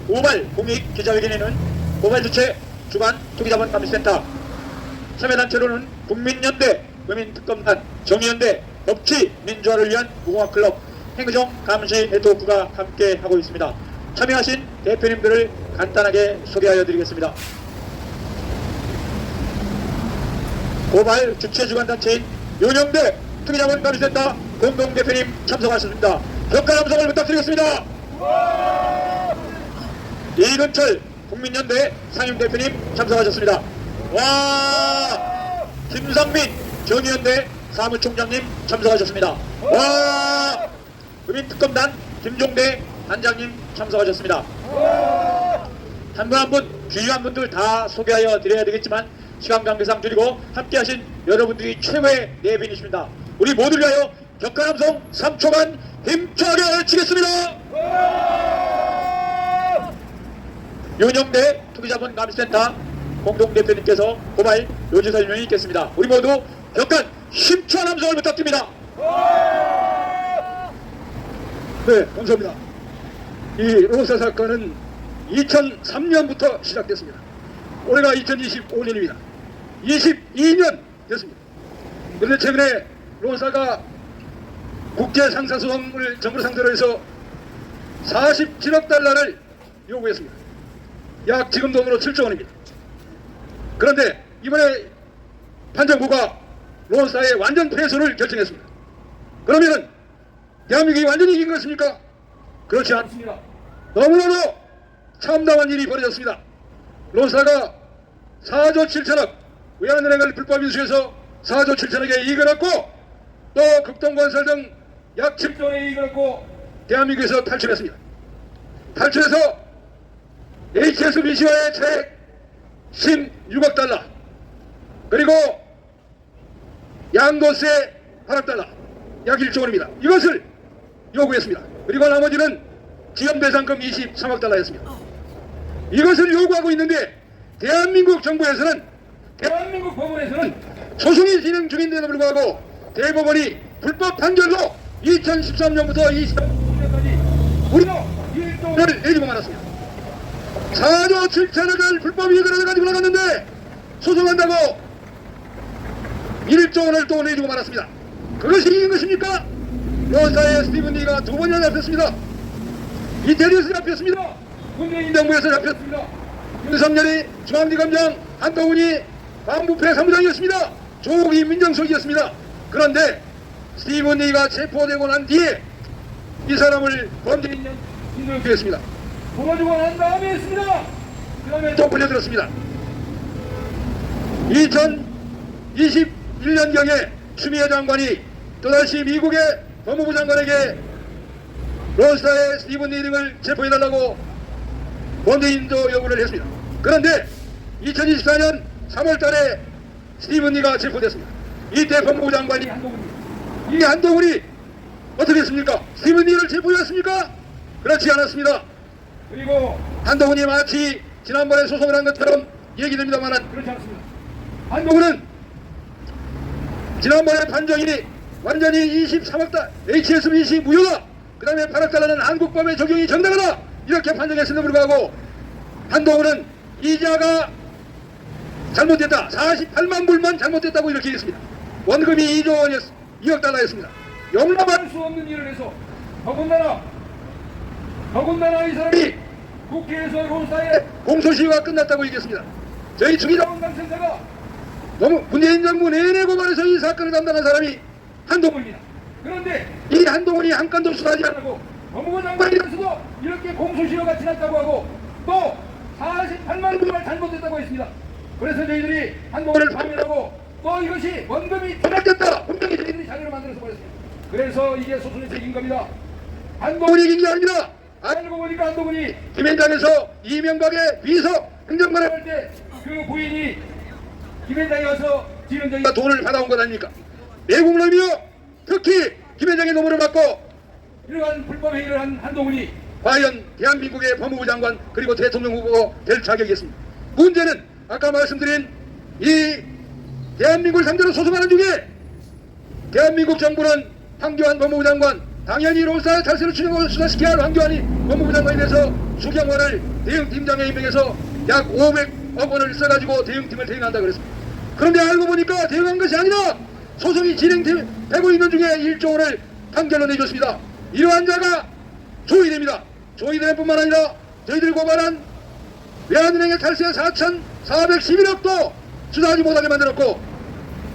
5발 공익 기자회견에는 고발 주체 주관 투기자본 감시센터, 참여단체로는 국민연대, 국민특검단, 정의연대, 법치 민주화를 위한 무공화클럽, 행정 감시 네트워크가 함께하고 있습니다. 참여하신 대표님들을 간단하게 소개하여 드리겠습니다. 고발 주최 주관단체인 윤영대 투기자본 감시센터 공동대표님 참석하셨습니다. 격한 함성을 부탁드리겠습니다. 이근철 국민연대 상임대표님 참석하셨습니다. 와! 김상민 정의연대 사무총장님 참석하셨습니다. 와! 국민특검단 김종대 단장님 참석하셨습니다. 한 분 한 분 귀한 분들 다 소개하여 드려야 되겠지만 시간 관계상 줄이고 함께하신 여러분들이 최고의 내빈이십니다. 우리 모두를 위하여 격한 함성 3초간 힘차게 외치겠습니다. 윤영대 투기자본 감시센터 공동대표님께서 고발 요지 설명이 있겠습니다. 우리 모두 격한 힘찬 함성을 부탁드립니다. 네, 감사합니다. 이 로사 사건은 2003년부터 시작됐습니다. 올해가 2025년입니다. 22년 됐습니다. 그런데 최근에 로사가 국제상사소송을 정부를 상대로 해서 47억 달러를 요구했습니다. 약 지금 돈으로 7조 원입니다. 그런데 이번에 판정부가 로사의 완전 패소를 결정했습니다. 그러면은 대한민국이 완전히 이긴 것입니까? 그렇지 않습니다. 너무나도 참담한 일이 벌어졌습니다. 로사가 4조 7천억 외환은행을 불법 인수해서 4조 7천억의 이익을 얻고 또 극동건설 등 약 7조 원의 이익을 얻고 대한민국에서 탈출했습니다. 탈출해서 HSBC와의 차액 16억 달러 그리고 양도세 8억 달러 약 1조 원입니다. 이것을 요구했습니다. 그리고 나머지는 지원배상금 23억 달러였습니다. 이것을 요구하고 있는데 대한민국 정부에서는 대한민국 법원에서는 소송이 진행 중인데도 불구하고 대법원이 불법 판결로 2013년부터 2015년까지 무려 1조 원을 내주고 말았습니다. 4조 7천억을 불법 이익을 얻어가지고 나갔는데 소송한다고 1조 원을 또 내주고 말았습니다. 그것이 이긴 것입니까? 로사의 스티븐 리가 두 번이나 잡혔습니다. 이태리에서 잡혔습니다. 문재인 정부에서 잡혔습니다. 윤석열이 중앙지검장, 한동훈이 반부패 사무장이었습니다. 조국이 민정수석이었습니다. 그런데 스티븐 리가 체포되고 난 뒤에 이 사람을 범죄인 인정했습니다. 도와주고 난 다음에 했습니다. 그 다음에 또 불려들었습니다. 2021년경에 추미애 장관이 또다시 미국의 법무부 장관에게 로스타의 스티븐 리 등을 체포해달라고 범죄인도 요구를 했습니다. 그런데 2024년 3월 달에 스티븐 리가 체포됐습니다. 이때 법무부 장관이 한동훈입니다. 이 한동훈이 어떻게 했습니까? 스티븐 리를 체포했습니까? 그렇지 않았습니다. 그리고 한동훈이 마치 지난번에 소송을 한 것처럼 얘기됩니다만 그렇지 않습니다. 한동훈은 지난번에 판정이 완전히 23억 달러 HSBC 무효다, 그 다음에 8억 달러는 한국법의 적용이 정당하다 이렇게 판정했음에도 불구하고 한동훈은 이자가 잘못됐다, 48만 불만 잘못됐다고 이렇게 했습니다. 원금이 2조 원이었 2억 달러였습니다. 용납할 수 없는 일을 해서 더군다나 이 사람이 국회에서 로사의 공소시효가 끝났다고 얘기했습니다. 저희 주기자원 감센터가 너무 문재인 정부 내내 고발해서 이 사건을 담당한 사람이 한동훈입니다. 그런데 이 한동훈이 한 건도 수사하지 않고 법무부 장관이라서도 이렇게 공소시효가 지났다고 하고 또 48만 불만 잘못됐다고 했습니다. 그래서 저희들이 한동훈을 파면하고 또 이것이 원금이 조작됐다 분명히 저희들이 자료를 만들어서 보냈습니다. 그래서 이게 소송의 책인 겁니다. 한동훈이 이긴 게 아닙니다. 알고 보니까 한동훈이 김현장에서 이명박의 비서 행정관을 할 때 그 부인이 김현장에 와서 지원장이가 돈을 받아온 것 아닙니까? 내국놈이요. 특히 김현장의 노무를 받고 이러한 불법 행위를 한 한동훈이 과연 대한민국의 법무부 장관 그리고 대통령 후보가 될 자격이 있습니다. 문제는 아까 말씀드린 이 대한민국을 상대로 소송하는 중에 대한민국 정부는 황교안 법무부 장관 당연히 론사의 탈세를 추진하고 수사시켜야 할 황교안이 법무부 장관이 돼서 수경원을 대응팀장에 임명해서 약 500억 원을 써가지고 대응팀을 대응한다 그랬습니다. 그런데 알고 보니까 대응한 것이 아니라 소송이 진행되고 있는 중에 1조 원을 판결로 내줬습니다. 이러한 자가 조이대입니다. 조이대뿐만 아니라 저희들 고발한 외환은행의 탈세 4,411억도 수사하지 못하게 만들었고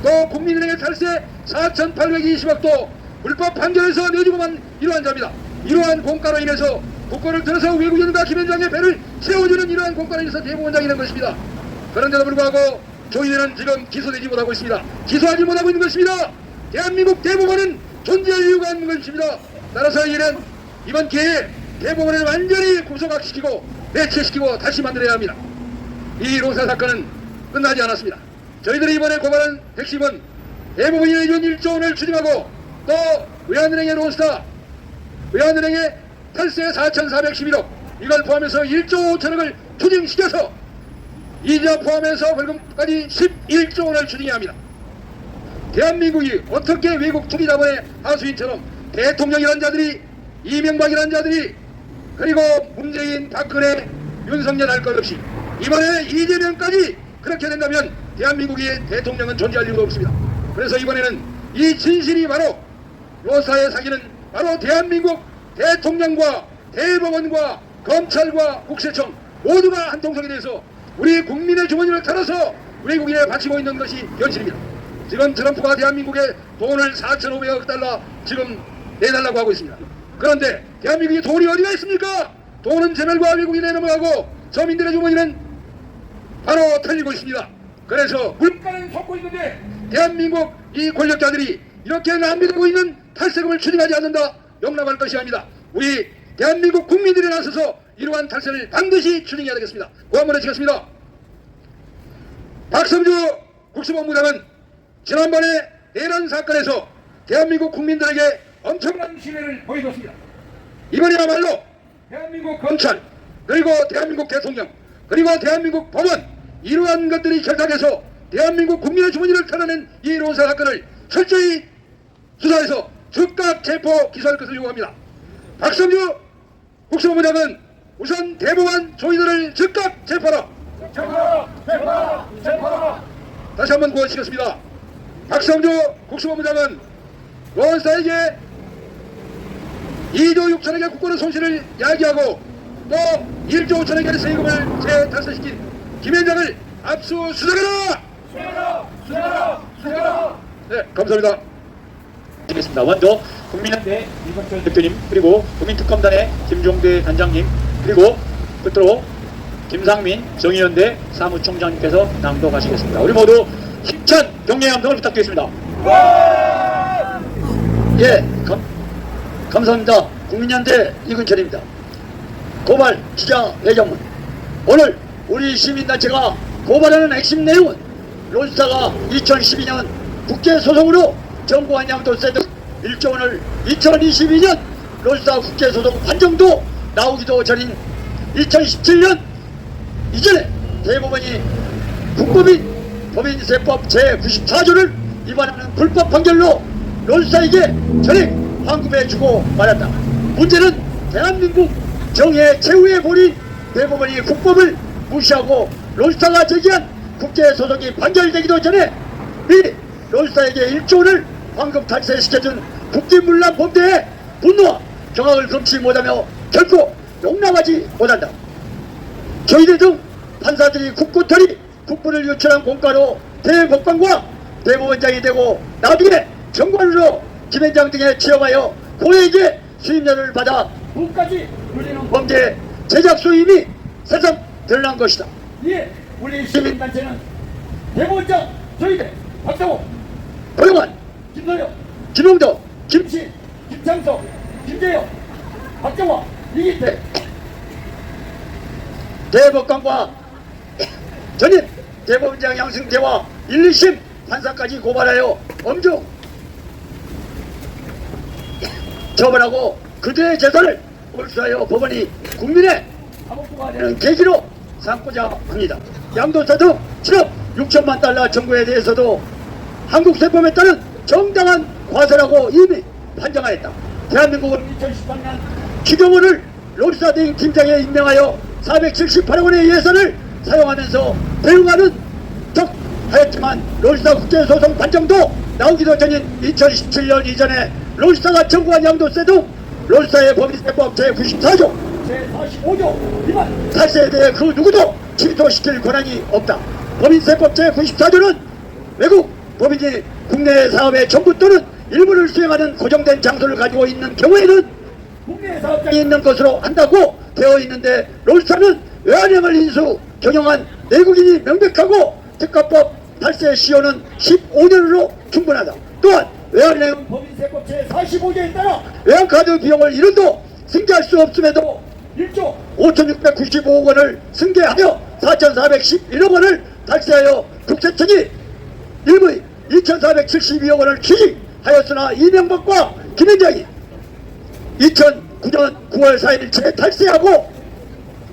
또 국민은행의 탈세 4,820억도 불법 판결에서 내주고만 이러한 자입니다. 이러한 공과로 인해서 국권을 들어서 외국인과 김현장의 배를 세워주는 이러한 공과로 인해서 대법원장이 된 것입니다. 그런데도 불구하고 조이대는 지금 기소되지 못하고 있습니다. 기소하지 못하고 있는 것입니다. 대한민국 대법원은 존재할 이유가 없는 것입니다. 따라서 이는 이번 기회에 대법원을 완전히 구속시키고 내체시키고 다시 만들어야 합니다. 이 론사 사건은 끝나지 않았습니다. 저희들이 이번에 고발한 핵심은 대법원이 내준 1조 원을 추징하고 또 외환은행의 론스타, 외환은행의 탈세 4,411억 이걸 포함해서 1조 5천억을 추징시켜서 이자 포함해서 벌금까지 11조 원을 추징해야 합니다. 대한민국이 어떻게 외국 투기자본의 하수인처럼 대통령이란 자들이 이명박이란 자들이 그리고 문재인, 박근혜, 윤석열 할 것 없이 이번에 이재명까지 그렇게 된다면 대한민국의 대통령은 존재할 이유가 없습니다. 그래서 이번에는 이 진실이 바로 론사의 사기는 바로 대한민국 대통령과 대법원과 검찰과 국세청 모두가 한통속이 돼서 우리 국민의 주머니를 털어서 외국인에 바치고 있는 것이 현실입니다. 지금 트럼프가 대한민국에 돈을 4,500억 달러 지금 내달라고 하고 있습니다. 그런데 대한민국에 돈이 어디가 있습니까? 돈은 재벌과 외국인에 넘어가고 서민들의 주머니는 바로 털리고 있습니다. 그래서 물가는 솟고 있는데 대한민국 이 권력자들이 이렇게 낭비되고 있는 탈세금을 추징하지 않는다 용납할 것이 아닙니다. 우리 대한민국 국민들이 나서서 이러한 탈세를 반드시 추징해야 되겠습니다. 고함을 해주겠습니다. 박성주 국수본부장은 지난번에 내란 사건에서 대한민국 국민들에게 엄청난 신뢰를 보여줬습니다. 이번에야말로 대한민국 검찰 그리고 대한민국 대통령 그리고 대한민국 법원 이러한 것들이 결탁해서 대한민국 국민의 주머니를 털어낸 이 론사 사건을 철저히 수사해서 즉각 체포 기소할 것을 요구합니다. 박성주 국수본부장은 우선 대법원 조인들을 즉각 체포하라. 다시 한번 구원시켰습니다. 박성주 국수본부장은 론사에게 2조 6천억의 국권의 손실을 야기하고 또 1조 5천억의 세금을 재달성시킨 김현장을 압수수색하라! 네, 감사합니다. 드리겠습니다. 먼저 국민연대 이건철 대표님 그리고 국민특검단의 김종대 단장님 그리고 끝으로 김상민 정의연대 사무총장님께서 낭독하시겠습니다. 우리 모두 힘찬 격려의 함성을 부탁드리겠습니다. 예, 감사합니다. 국민연대 이근철입니다. 고발 기자 회견문. 오늘 우리 시민단체가 고발하는 핵심 내용은 론스타가 2012년 국제소송으로 정부한 양도세 등 1조 원을 2022년 론스타 국제소송 판정도 나오기도 전인 2017년 이전에 대법원이 국법인 법인세법 제94조를 위반하는 불법 판결로 론스타에게 전액 환급해주고 말았다. 문제는 대한민국 정의 최후의 본인 대법원이 국법을 무시하고 론스타가 제기한 국제소송이 판결되기도 전에 미리 론스타에게 1조 원을 황금 탈세시켜준 국기문란 범죄에 분노와 경악을 금치 못하며 결코 용납하지 못한다. 저희들 등 판사들이 국고털이 국부를 유출한 공과로 대법관과 대법원장이 되고 나중에 정관으로 김현장 등에 취업하여 고액의 수임료를 받아 돈까지 물리는 범죄 제작 수임이 세상 드러난 것이다. 이에 우리 시민단체는 대법원장 저희들 박상호, 고영환, 김서영, 김용덕, 김치, 김창석, 김재혁, 박정화, 이기태 대법관과 전임 대법원장 양승태와 1, 2심 판사까지 고발하여 엄중 처벌하고 그들의 재산을 몰수하여 법원이 국민의 감옥부가 되는 계기로 삼고자 합니다. 양도세 등 7억 6천만 달러 청구에 대해서도 한국세법에 따른 정당한 과세라고 이미 판정하였다. 대한민국은 2018년 추경호를 롤스타 대행 팀장에 임명하여 478억 원의 예산을 사용하면서 대응하는 척 하였지만 롤스타 국제소송 판정도 나오기도 전인 2017년 이전에 롤스타가 청구한 양도세 등 롤스타의 법인세법 제94조 제45조 위반 탈세에 대해 그 누구도 취소시킬 권한이 없다. 법인세법 제94조는 외국 법인이 국내 사업의 전부 또는 일부를 수행하는 고정된 장소를 가지고 있는 경우에는 국내 사업장이 있는 것으로 한다고 되어 있는데 롤스타는 외환행을 인수 경영한 내국인이 명백하고 특가법 탈세 시효는 15년으로 충분하다. 또한 외환행은 법인세법 제45조에 따라 외환카드 비용을 1원도 승계할 수 없음에도 1조 5,695억 원을 승계하여 4,411억 원을 탈세하여 국세청이 일부 2,472억 원을 취직하였으나 이명박과 김현장이 2009년 9월 4일 재탈세하고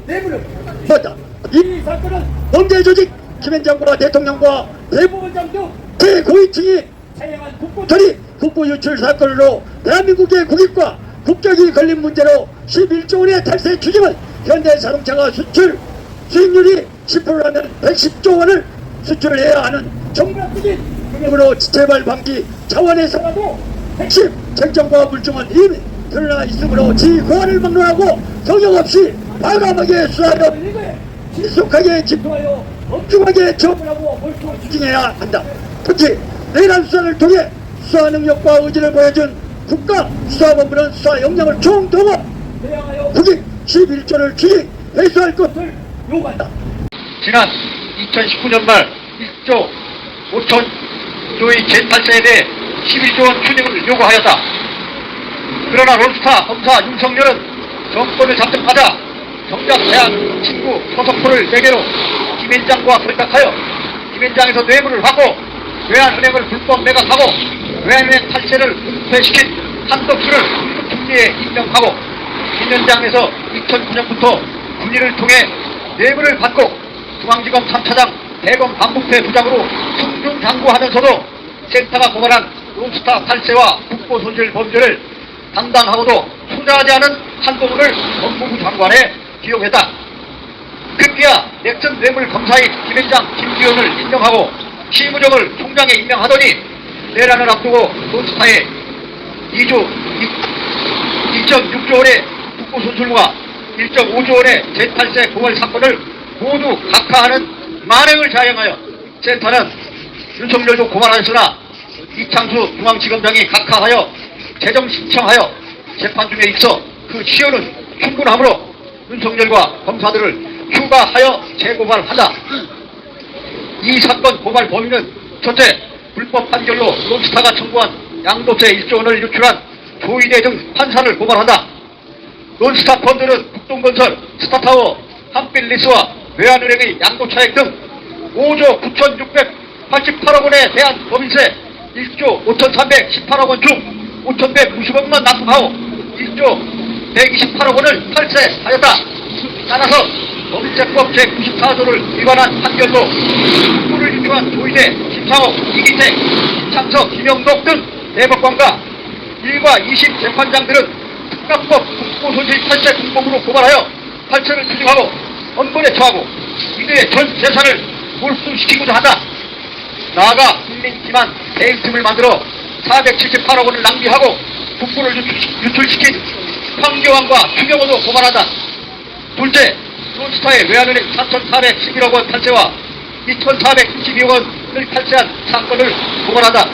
내부를 뻗다. 이 사건은 범죄조직 김현장과 대통령과 대법원장 등 최고위층이 차량한 국고처리 국고유출 사건으로 대한민국의 국익과 국격이 걸린 문제로 11조 원의 탈세 추징은 현대자동차가 수익률이 10%라면 110조 원을 수출해야 하는 정략적인 경영으로 재발 방지 차원에서라도 핵심 쟁점과 물증은 이미 드러나 있으므로 지고안을 막론하고 성역 없이 과감하게 수사하여 신속하게 집중하여 엄중하게 처벌하고 몰수 추징해야 한다. 특히 내란 수사를 통해 수사 능력과 의지를 보여준 국가수사본부는 수사 역량을 총동원 대항하여 국익 11조를 추징 회수할 것을 요구한다. 지난 2019년 말 1조 5천조의 재탈세에 대해 11조 원 추징을 요구하였다. 그러나 롤스타 검사 윤석열은 정권을 잡자마자 정작 대한 친구 서석포를 매개로 김현장과 결탁하여 김현장에서 뇌물을 받고 외환은행을 불법 매각하고 외환은행 탈세를 은폐시킨 한덕수를 총리에 임명하고 김현장에서 2009년부터 군의를 통해 뇌물을 받고 중앙지검 3차장 대검 반부패 부장으로 승중장구하면서도 센터가 고발한 롤스타 탈세와 국고손실 범죄를 담당하고도 투자하지 않은 한동훈을 법무부 장관에 기용했다. 급기야 넥슨 뇌물 검사인 김현장, 김기현을 임명하고 시무정을 총장에 임명하더니 내란을 앞두고 롤스타의 2.6조 원의 국고손실과 1.5조 원의 재탈세 고발 사건을 모두 각하하는 만행을 자행하여 센터는 윤석열도 고발하였으나 이창수 중앙지검장이 각하하여 재정 신청하여 재판 중에 있어 그 시효는 충분하므로 윤석열과 검사들을 휴가하여 재고발한다. 이 사건 고발 범위는 첫째, 불법 판결로 롤스타가 청구한 양도세 1조 원을 유출한 조이대 등 판사를 고발한다. 롤스타 펀드는 국동건설, 스타타워, 한필리스와 외환은행의 양도차익 등 5조 9,688억 원에 대한 법인세 1조 5,318억 원 중 5,190억만 납부하고 1조 128억 원을 탈세하였다. 따라서 법인세법 제94조를 위반한 판결로 국고를 유출한 조이대, 김상옥, 이기택, 김창석, 김영덕 등 대법관과 1과 20 재판장들은 특가법 국고손실 탈세 공범으로 고발하여 탈세를 추징하고 엄벌에 처하고 이들의 전 재산을 몰수시키고자 한다. 나아가 국민 기만 대행팀을 만들어 478억 원을 낭비하고 국고를 유출시킨 황교안과 추경호도 고발한다. 둘째, 롤스타의 외환은행 4,411억 원 탈세와 2,492억 원을 탈세한 사건을 고발한다.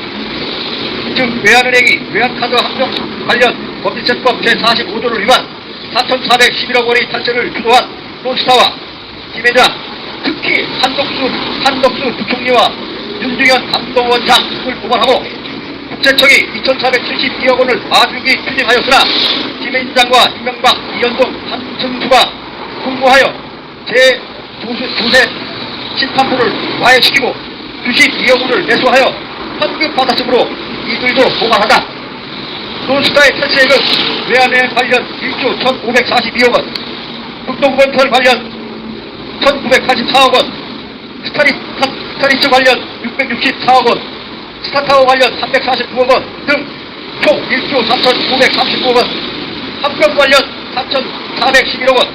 즉 외환은행이 외환카드 합병 관련 법인세법 제45조를 위반 4,411억 원의 탈세를 주도한 롤스타와 김회장, 특히 한덕수 부총리와 윤중현 감독원장을 고발하고 국세청이 2,472억 원을 봐주기 추징하였으나 김회장과 이명박, 이현동, 한승수가 공모하여 제2세 심판부를 와해시키고 주식 이용을 매수하여 환급받았으므로 이들도 고발한다. 롤스타의 탈세액은 외환은행 관련 1조 1,542억 원, 국동건설 관련 1,984억 원, 스타리스 관련 664억 원, 스타타워 관련 349억 원 등 총 1조 4,939억 원, 합병 관련 4,411억 원,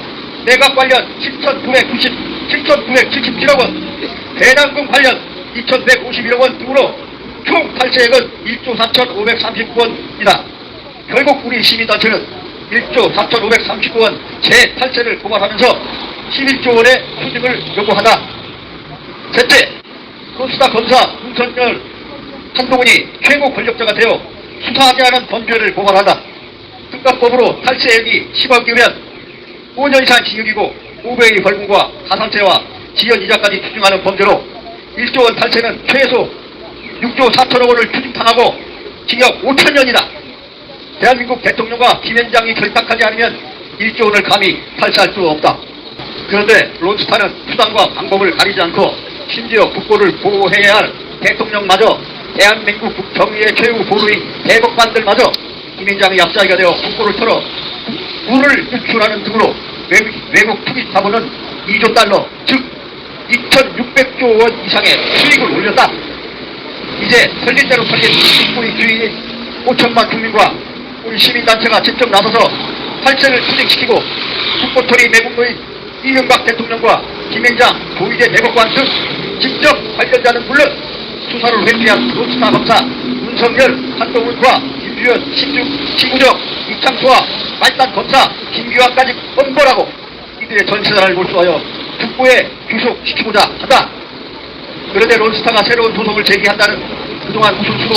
내각 관련 7,977억 원, 배당금 관련 2,151억 원 등으로 총 탈세액은 1조 4,539원이다. 결국 우리 시민단체는 1조 4,539원 재탈세를 고발하면서 11조 원의 수증을 요구한다. 셋째, 로스타 검사 윤석열 한동훈이 최고 권력자가 되어 수사하지 않은 범죄를 고발한다. 특가법으로 탈세액이 10억이면 5년 이상 징역이고 500의 벌금과 가산세와 지연 이자까지 추징하는 범죄로 1조 원 탈세는 최소 6조 4천억 원을 추징당하고 징역 5천년이다. 대한민국 대통령과 김현장이 결탁하지 않으면 1조 원을 감히 탈세할 수 없다. 그런데 론스타는 수단과 방법을 가리지 않고 심지어 국고를 보호해야 할 대통령마저 대한민국 정의의 최후 보루인 대법관들마저 김현장의 약자이가 되어 국고를 털어 부를 유출하는 등으로 외국 투기 자본은 2조 달러, 즉 2,600조 원 이상의 수익을 올렸다. 이제 설린대로 설린 우리 주위인 5천만 국민과 우리 시민단체가 직접 나서서 탈세를 추진시키고 국고털이 매국노인 이명박 대통령과 김현장, 조희대 대법관 등 직접 관련자는 물론 수사를 회피한 로스타 검사 윤석열, 한동훈과 김주현, 신구적, 이창수와 말단 검사 김규환까지 엄벌하고 이들의 전세단을 몰수하여 국고에 귀속시키고자 한다. 그런데 론스타가 새로운 소송을 제기한다는 그동안 무슨 수로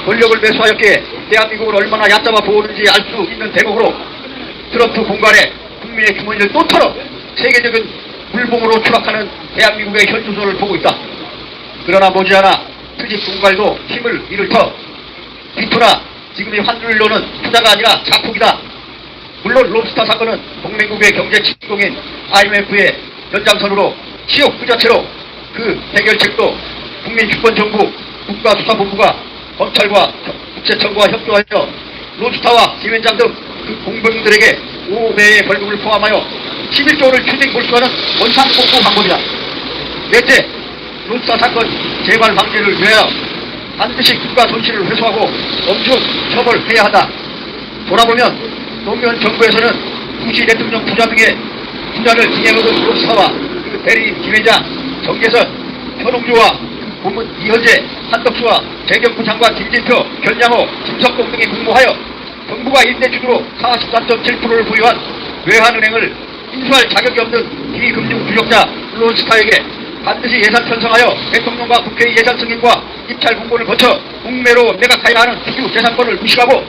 권력을 매수하였기에 대한민국을 얼마나 얕잡아 보는지 알 수 있는 대목으로 트럼프 공간에 국민의 주머니를 또 털어 세계적인 물봉으로 추락하는 대한민국의 현주소를 보고 있다. 그러나 머지않아 트집 공갈도 힘을 잃을 터 뒤토나 지금의 환율로는 투자가 아니라 자폭이다. 물론 롭스타 사건은 동맹국의 경제 직공인 IMF의 연장선으로 치욕 그 자체로 그 해결책도 국민주권정부 국가수사본부가 검찰과 국세청과 협조하여 롭스타와 김현장 등 그 공범들에게 5배의 벌금을 포함하여 11조 원을 추징 몰수하는 원상복구 방법이다. 넷째, 롭스타 사건 재발 방지를 위하여 반드시 국가 손실을 회수하고 엄중 처벌해야 한다. 돌아보면 노무현 정부에서는 부시 대통령 부자 등의 부자를 징해먹은 롭스타와 그 대리인 김현장, 정계선, 현홍주와 그 고문 이현재, 한덕수와 재경부 장관 김진표, 변양호, 김석동 등이 공모하여 정부가 임대주주로 43.7%를 보유한 외환은행을 인수할 자격이 없는 비금융 부역자 론스타에게 반드시 예산 편성하여 대통령과 국회의 예산 승인과 입찰 공고를 거쳐 국내로 매각하여야 하는 국유 재산권을 무시하고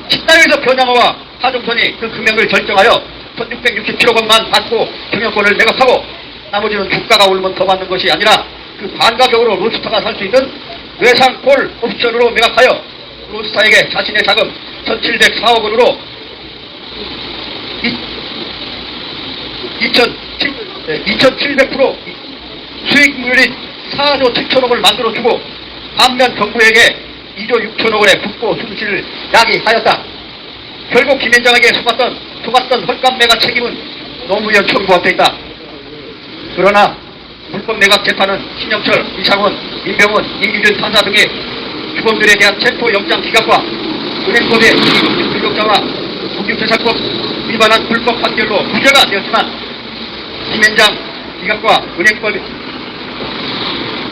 식당에서 변양호와 하종선이 그 금액을 결정하여 1,667억 원만 받고 경영권을 매각하고 나머지는 주가가 오르면 더 받는 것이 아니라 그 반가격으로 론스타가 살 수 있는 외상콜 옵션으로 매각하여 론스타에게 자신의 자금 1,704억 원으로 2,700% 수익률인 4조 7천억을 만들어주고 반면 정부에게 2조 6천억 원의 국고 순실을 야기하였다. 결국 김현장에게 속았던 헐값 매각 책임은 노무현 정부 앞에 있다. 그러나 불법 매각 재판은 신영철, 이창원, 임병원, 임기준 판사 등의 주범들에 대한 체포영장 기각과 은행법의 비금융 불력자와 국유재산법 위반한 불법 판결로 무죄가 되었지만 김현장 기각과 은행법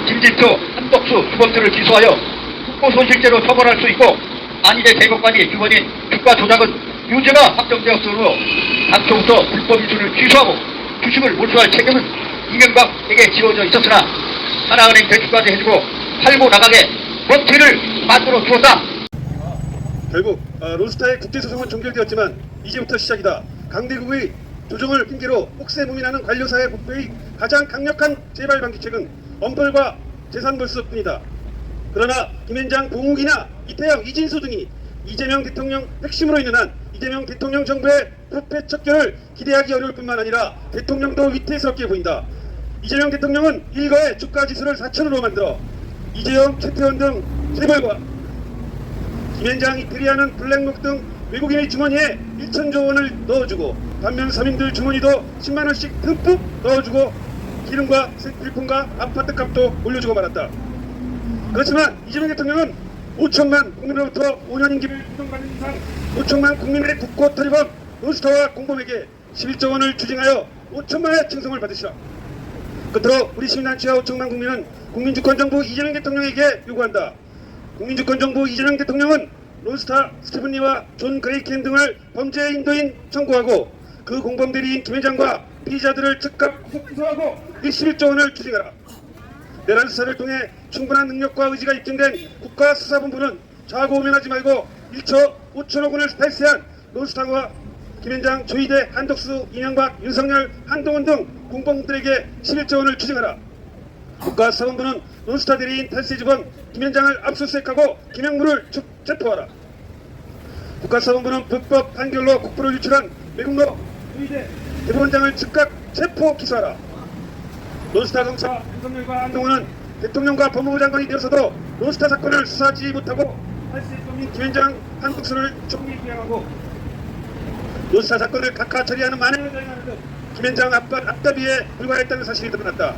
김진표, 한덕수 주범들을 기소하여 국고손실죄로 처벌할 수 있고 안희대 대법관이 주범인 주가 조작은 유죄가 확정되었으므로 당초부터 불법 이수를 취소하고 주식을 몰수할 책임은 이명박에게 지워져 있었으나 하나은행 대출까지 해주고 팔고 나가게 법치를 만들어 주었다. 결국 론스타의 국제소송은 종결되었지만 이제부터 시작이다. 강대국의 조정을 핑계로 혹세무민하는 관료사의 복부의 가장 강력한 재발 방지책은 엄벌과 재산몰수뿐이다. 그러나 김현장, 봉욱이나 이태영, 이진수 등이 이재명 대통령 핵심으로 있는 한 이재명 대통령 정부의 부패 척결을 기대하기 어려울 뿐만 아니라 대통령도 위태스럽게 보인다. 이재명 대통령은 일거에 주가지수를 4천으로 만들어 이재용, 최태원 등 재벌과 김현장이 들이하는 블랙록 등 외국인의 주머니에 1,000조 원을 넣어주고 반면 서민들 주머니도 10만 원씩 듬뿍 넣어주고 기름과 필품과 아파트값도 올려주고 말았다. 그렇지만 이재명 대통령은 5천만 국민으로부터 5년 임기를 부정받는 이상 5천만 국민의 국고 탈의범 론스타와 공범에게 11조 원을 추징하여 5천만의 칭송을 받으시라. 끝으로 우리 시민단체와 5천만 국민은 국민주권정부 이재명 대통령에게 요구한다. 국민주권정부 이재명 대통령은 론스타 스티븐 리와 존 그레이켄 등을 범죄 인도인 청구하고 그 공범 대리인 김 회장과 피의자들을 즉각 구속 기소하고 11조 원을 추징하라. 내란 수사를 통해 충분한 능력과 의지가 입증된 국가수사본부는 좌고우면하지 말고 1조 5천억 원을 탈세한 론스타와 김현장, 조희대, 한덕수, 이명박, 윤석열, 한동훈 등 공범들에게 11조 원을 추징하라. 국가수사본부는 론스타 대리인 탈세주범 김현장을 압수수색하고 김영무를 체포하라. 국가수사본부는 불법 판결로 국부를 유출한 외국노 조희대 대법원장을 즉각 체포 기소하라. 론스타 검사 윤석열과 한동훈은 대통령과 법무부 장관이 되어서도 론스타 사건을 수사하지 못하고 탈세범인 김현장, 한덕수를 총리 부양하고 론스타 사건을 각하 처리하는 만행을 저행하는 등 김현장 앞다비에 불과했다는 사실이 드러났다.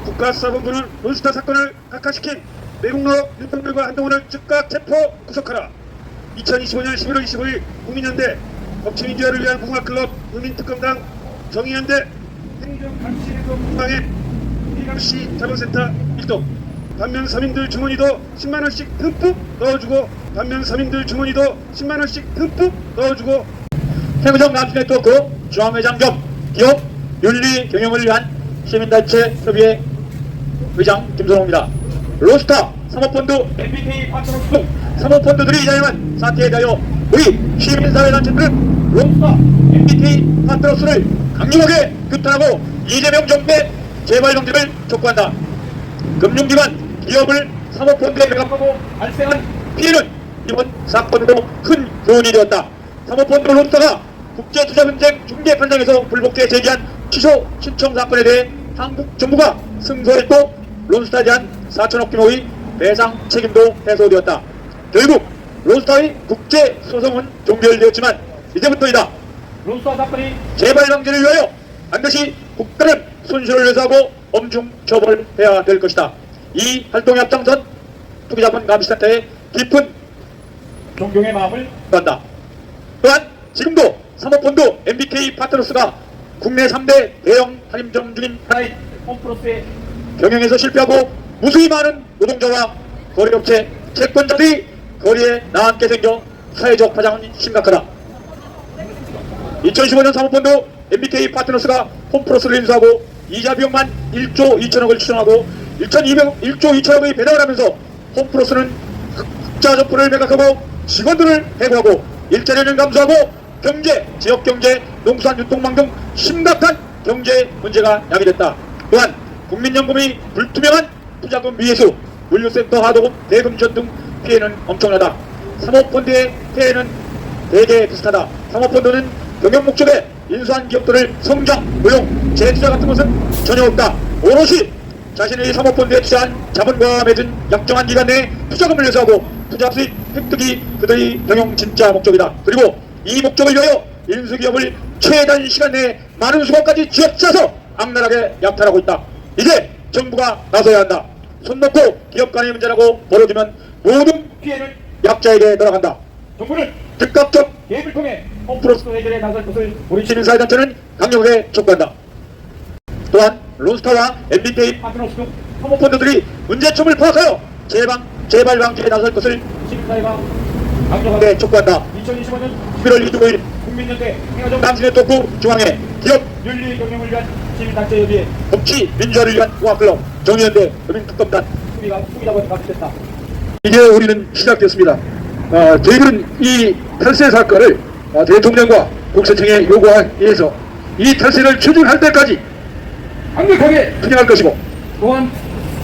국가수사본부는 론스타 사건을 각하시킨 외국노 윤석열과 한동훈을 즉각 체포 구속하라. 2025년 11월 25일 국민연대 법치민주화를 위한 무궁화클럽 국민특검당 정의연대 행정감시에서 공방에 이감시 자본센터 1동 반면 서민들 주머니도 10만원씩 듬뿍 넣어주고 반면 서민들 주머니도 10만원씩 듬뿍 넣어주고 세무정 남수네트워크 중앙회장 겸 기업 윤리 경영을 위한 시민단체 협의회 의장 김선호입니다. 론스타 사모펀드 MBK 파트너스 등 사모펀드들이 이자행한 사태에 대하여 우리 시민사회단체들은 론스타 MBK 파트너스를 강력하게 규탄하고 이재명 정부의 재발 정지를 촉구한다. 금융기관, 기업을 사모펀드에 매각하고 발생한 피해는 이번 사건으로 큰 교훈이 되었다. 사모펀드 론스타가 국제투자분쟁 중재판정에서 불복해 제기한 취소 신청 사건에 대해 한국 정부가 승소했고 론스타에 대한 4천억 규모의 배상 책임도 해소되었다. 결국 론스타의 국제소송은 종결되었지만 이제부터이다. 론스타 사건이 재발 방지를 위하여 반드시 국가는 손실을 회수하고 엄중 처벌해야 될 것이다. 이 활동에 앞장선 투기자본 감시센터의 깊은 존경의 마음을 표한다. 또한 지금도 사모펀드 MBK 파트너스가 국내 3대 대형 할인점 중인 하나인 홈플러스의 경영에서 실패하고 무수히 많은 노동자와 거래업체, 채권자들이 거리에 나앉게 생겨 사회적 파장은 심각하다. 2015년 사모펀드 MBK 파트너스가 홈플러스를 인수하고 이자 비용만 1조 2천억을 추정하고 1조 2천억의 배당을 하면서 홈플러스는 흑자 점포를 매각하고 직원들을 해고하고 일자리를 감소하고 경제, 지역경제, 농수산 유통망 등 심각한 경제 문제가 야기됐다. 또한 국민연금이 불투명한 투자금 미회수, 물류센터 하도급 대금 지원 등 피해는 엄청나다. 사모펀드의 피해는 대개 비슷하다. 사모펀드는 경영 목적에 인수한 기업들을 성장, 고용, 재투자 같은 것은 전혀 없다. 오롯이 자신의 사모펀드에 투자한 자본과 맺은 약정한 기간 내에 투자금을 회수하고 투자 수익 획득이 그들의 경영 진짜 목적이다. 그리고 이 목적을 위하여 인수기업을 최단 시간 내에 많은 수고까지 쥐어짜서 악랄하게 약탈하고 있다. 이제 정부가 나서야 한다. 손 놓고 기업 간의 문제라고 벌어지면 모든 피해는 약자에게 돌아간다. 정부는 즉각적 개입을 통해 홈플러스 해결에 나설 것을 우리 시민사회단체는 강력하게 촉구한다. 또한 론스타와 MBK 파트너스 등 사모펀드들이 문제점을 파악하여 재발 방지에 나설 것을 시민사회가 강력하게 촉구한다. 2025년 11월 25일 국민연대 행정정 남신네트워크 중앙회 기업 윤리 경영을 위한 시민단체 협의회 법치 민주화를 위한 무궁화클럽 정의연대 국민특검단 투기자본 감시센터. 이제 우리는 시작됐습니다. 저희들은 이 탈세 사건을 대통령과 국세청에 요구에 의해서 이 탈세를 추진할 때까지 강력하게 투쟁할 것이고 또한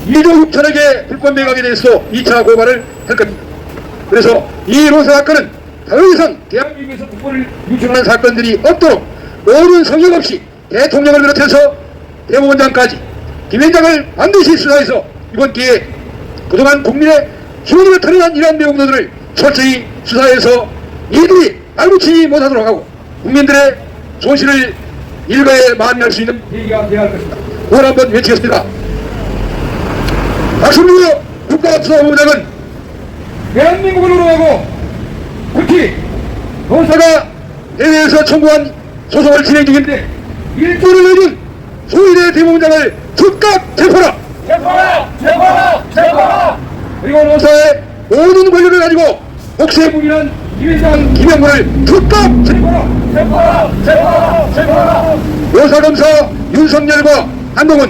2조 6천억의 불법 매각에 대해서 2차 고발을 할 겁니다. 그래서 이 론스타 사건은 더 이상 대한민국에서 국보를 유출하는 사건들이 없도록 모든 성역 없이 대통령을 비롯해서 대법원장까지 김현장을 반드시 수사해서 이번 기회에 그동안 국민의 희망을 탈환한 이러한 내용들을 철저히 수사해서 이들이 알붙이지 못하도록 하고 국민들의 손실을 일가에 만회할 수 있는 계기가 되어야 할 것입니다. 구원 한번 외치겠습니다. 박순규 국가수사본부장은 대한민국을 우롱하고 특히 노사가 해외에서 청구한 소송을 진행 중인데 1조를 내준 소위대 대법원장을 즉각 체포하라! 그리고 노사의 모든 권력을 가지고 복수에 부인한 위원장 김영구를 즉각 체포하라! 노사검사 윤석열과 한동훈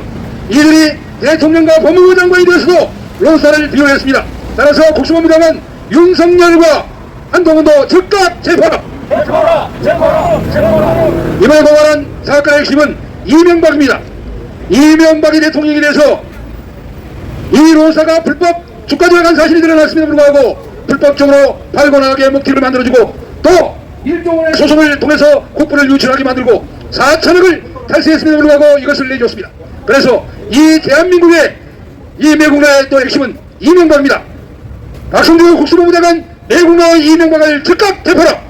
이들이 대통령과 법무부 장관이 되어서도 노사를 비호했습니다. 따라서 국수법무장관 윤석열과 한동훈도 즉각 체포하라! 이번에 고발한 사건의 핵심은 이명박입니다. 이명박이 대통령이 돼서 이 노사가 불법 주가조에 간 사실이 드러났음에도 불구하고 불법적으로 발권하게 먹튀를 만들어주고 또 일종의 소송을 통해서 국부를 유출하게 만들고 4천억을 탈세했음에도 불구하고 이것을 내줬습니다. 그래서 이 대한민국의 이 매국노의 또 핵심은 이명박입니다. 박성주 국수본부장관 매국노의 이명박을 즉각 체포하라!